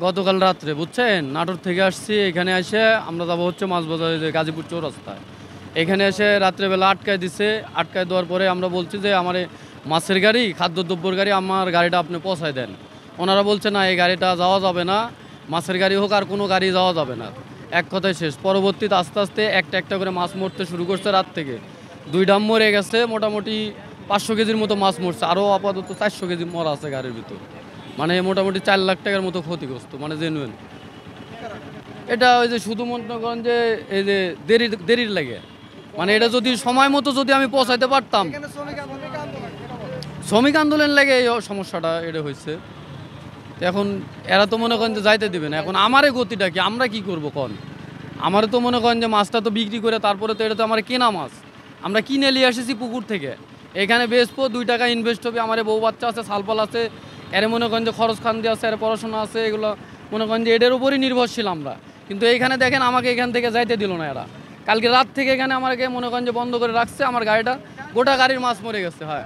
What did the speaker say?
গতকাল রাত্রে বুঝছেন, নাটোর থেকে আসছি, এখানে এসে আমরা যাবো হচ্ছে মাছ বাজারে, যে গাজীপুর চৌরাস্তায়। এখানে এসে রাত্রেবেলা আটকায় দিছে। আটকায় দেওয়ার পরে আমরা বলছি যে আমার মাছের গাড়ি, খাদ্যদ্রব্যর গাড়ি, আমার গাড়িটা আপনি পৌঁছায় দেন। ওনারা বলছে না, এই গাড়িটা যাওয়া যাবে না, মাছের গাড়ি হোক আর কোনো গাড়ি যাওয়া যাবে না। এক কথায় শেষ। পরবর্তীতে আস্তে আস্তে একটা একটা করে মাছ মরতে শুরু করছে। রাত থেকে 2 ডাম মরে গেছে, মোটামুটি 500 কেজির মতো মাছ মরছে, আরও আপাতত 400 কেজি মরা আছে গাড়ির ভিতর। মানে মোটামুটি 4 লাখ টাকার মতো ক্ষতিগ্রস্ত, মানে জেনুইন। এটা ওই যে শুধু মনে করেন যে এই যে দেরির লাগে, মানে এটা যদি সময় মতো যদি আমি পৌঁছাইতে পারতাম। শ্রমিক আন্দোলন লাগে এই সমস্যাটা এটা হয়েছে। এখন এরা তো মনে করেন যে যাইতে দিবে না। এখন আমারে গতিটা কি, আমরা কি করব কন? আমারও তো মনে করেন যে মাছটা তো বিক্রি করে, তারপরে তো এটা তো আমার কেনা মাছ, আমরা কিনে নিয়ে এসেছি পুকুর থেকে। এখানে বেচবো, 2 টাকা ইনভেস্ট হবে, আমার বউ বাচ্চা আছে, সালপাল আছে, এর মনে করেন যে খরচ খান দিয়ে আছে, এর পড়াশোনা আছে, এগুলো মনে করেন যে এটার উপরই নির্ভরশীল আমরা। কিন্তু এইখানে দেখেন আমাকে এখান থেকে যাইতে দিল না এরা। কালকে রাত থেকে এখানে আমাকে মনে করেন যে বন্ধ করে রাখছে, আমার গাড়িটা, গোটা গাড়ির মাছ মরে গেছে। হয়